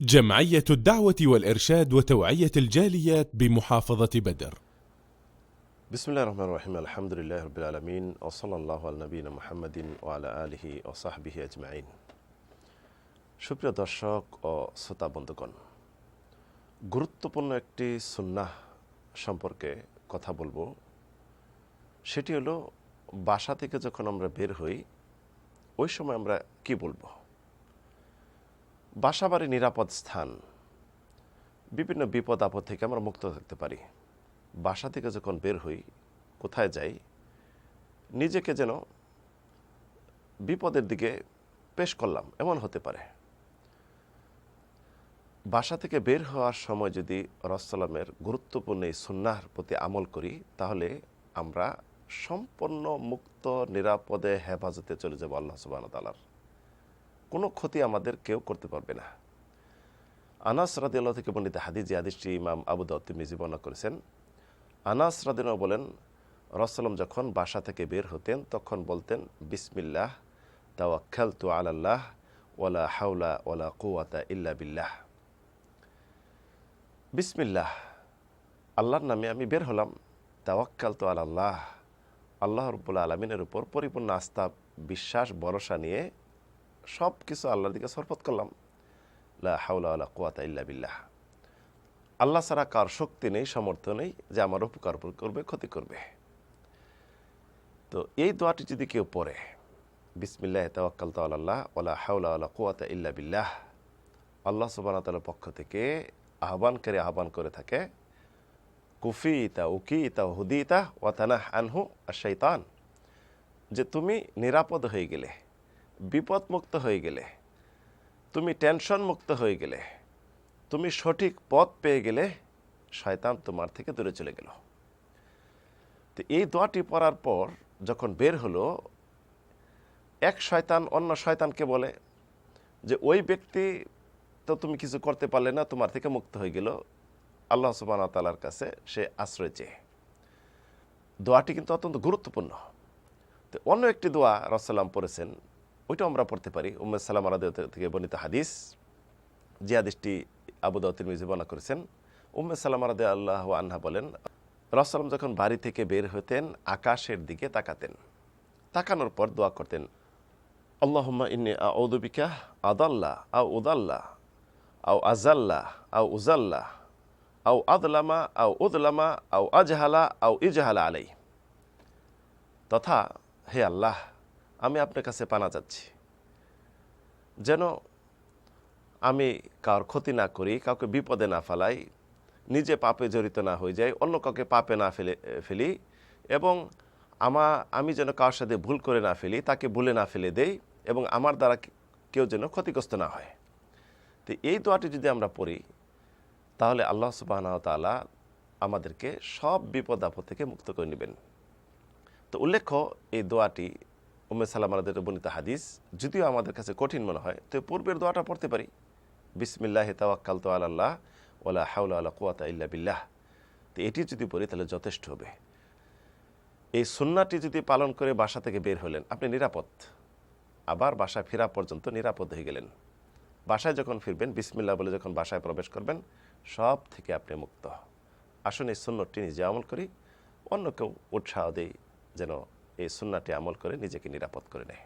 جمعية الدعوة والإرشاد وتوعية الجاليات بمحافظة بدر. بسم الله الرحمن الرحيم الحمد لله رب العالمين وصلى الله على نبينا محمد وعلى آله وصحبه أجمعين। সুপ্রিয় দর্শক ও শ্রোতা বন্ধুগণ, গুরুত্বপূর্ণ একটি সুন্নাহ সম্পর্কে কথা বলবো। সেটি হলো বাসা থেকে যখন আমরা বের হই ওই সময় আমরা কি বলবো। বাসা বাড়ি নিরাপদ স্থান, বিভিন্ন বিপদ আপদ থেকে আমরা মুক্ত থাকতে পারি। বাসা থেকে যখন বের হই, কোথায় যাই, নিজেকে যেন বিপদের দিকে পেশ করলাম এমন হতে পারে। বাসা থেকে বের হওয়ার সময় যদি রাসূলের গুরুত্বপূর্ণ এই সুন্নাহর প্রতি আমল করি, তাহলে আমরা সম্পূর্ণ মুক্ত নিরাপদে হেফাজতে চলে যাব আল্লাহ সুবহানাহু ওয়া তাআলার। কোনো ক্ষতি আমাদের কেউ করতে পারবে না। আনাস রাদিয়াল্লাহু থেকে বর্ণিত হাদিস, যে হাদিসটি ইমাম আবু দাউদ তিরমিজি বর্ণনা করেছেন। আনাস রাদিয়াল্লাহু বলেন, রাসূল যখন বাসা থেকে বের হতেন তখন বলতেন, বিসমিল্লাহ তাওয়াক্কালতু আলাল্লাহ ওয়ালা হাওলা ওয়ালা কুওয়াতা ইল্লা বিল্লাহ। বিসমিল্লাহ, আল্লাহর নামে আমি বের হলাম। তাওয়াক্কালতু আলাল্লাহ, আল্লাহ রাব্বুল আলামিনের উপর পরিপূর্ণ আস্থা, বিশ্বাস, ভরসা নিয়ে সব কিছু আল্লাহর দিকে সরপত করলাম। লা হাওলা ওয়ালা কুওয়াতা ইল্লা বিল্লাহ, আল্লাহ ছাড়া কার শক্তি নেই, সামর্থ্য নেই যে আমার উপকার করবে, ক্ষতি করবে। তো এই দোয়াটি যদি কেউ পড়ে, বিসমিল্লাহ তাওয়াক্কালতু আলাল্লাহ ওয়ালা হাওলা ওয়ালা কুওয়াতা ইল্লা বিল্লাহ, আল্লাহ সুবহানাহু ওয়া তাআলার পক্ষ থেকে আহ্বান করে থাকে, কুফিতা উকিতা হুদিতা ওয়া তানাহ আনহু আশ-শাইতান, যে তুমি নিরাপদ হয়ে গেলে, বিপদ মুক্ত হয়ে গেলে, তুমি টেনশন মুক্ত হয়ে গেলে, তুমি সঠিক পথ পেয়ে গেলে, শয়তান তোমার থেকে দূরে চলে গেল। তো এই দোয়াটি পড়ার পর যখন বের হলো, এক শয়তান অন্য শয়তানকে বলে যে ওই ব্যক্তি তো তুমি কিছু করতে পারলে না, তোমার থেকে মুক্ত হয়ে গেল, আল্লাহ সুবহানাহু ওয়া তাআলার কাছে সে আশ্রয় চেয়ে। দোয়াটি কিন্তু অত্যন্ত গুরুত্বপূর্ণ। তো অন্য একটি দোয়া রাসূলুল্লাহ পড়েছেন, ওইটা আমরা পড়তে পারি। উম্মে সালামা রাদিয়াল্লাহু থেকে বর্ণিত হাদিস, যে হাদিসটি আবু দাউদ তিরমিজি বর্ণনা করেছেন। উম্মে সালামা রাদিয়াল্লাহু আনহা বলেন, রাসূলুল্লাহ যখন বাড়ি থেকে বের হতেন আকাশের দিকে তাকাতেন, তাকানোর পর দোয়া করতেন, আল্লাহুম্মা ইন্নী আউযু বিকা আদাল্লা আও উদাল্লা আও আজাল্লা আও উজাল্লা আও আদলামা আও উদলামা আও আজহালা আও ইজহালা আলাই। তথা, হে আল্লাহ, আমি আপনার কাছে পানা চাচ্ছি যেন আমি কার ক্ষতি না করি, কাউকে বিপদে না ফেলাই, নিজে পাপে জড়িত না হয়ে যাই, অন্য কাউকে পাপে না ফেলি, এবং আমি যেন কারোর সাথে ভুল করে না ফেলি, তাকে ভুলে না ফেলে দেই, এবং আমার দ্বারা কেউ যেন ক্ষতিগ্রস্ত না হয়। তো এই দোয়াটি যদি আমরা পড়ি, তাহলে আল্লাহ সুবহানাহু ওয়া তাআলা আমাদেরকে সব বিপদ আপদ থেকে মুক্ত করে নেবেন। তো উল্লেখ্য, এই দোয়াটি উম্মে সালামা রাদিয়াল্লাহু বর্ণিত হাদিস, যদিও আমাদের কাছে কঠিন মনে হয়, তো পূর্বের দোয়াটা পড়তে পারি, বিসমিল্লাহি তাওয়াক্কালতু আলাল্লাহ ওয়ালা হাওলা ওয়ালা কুওয়াতা ইল্লা বিল্লাহ। তো এটি যদি পড়ি তাহলে যথেষ্ট হবে। এই সুন্নাহটি যদি পালন করে বাসা থেকে বের হলেন, আপনি নিরাপদ, আবার বাসায় ফেরা পর্যন্ত নিরাপদ হয়ে গেলেন। বাসায় যখন ফিরবেন, বিসমিল্লাহ বলে যখন বাসায় প্রবেশ করবেন, সব থেকে আপনি মুক্ত। আসুন এই সুন্নতটি নিজে আমল করি, অন্যকেও উৎসাহ দেই যেন এই সুন্নাহটি আমল করে নিজেকে নিরাপদ করে নেয়।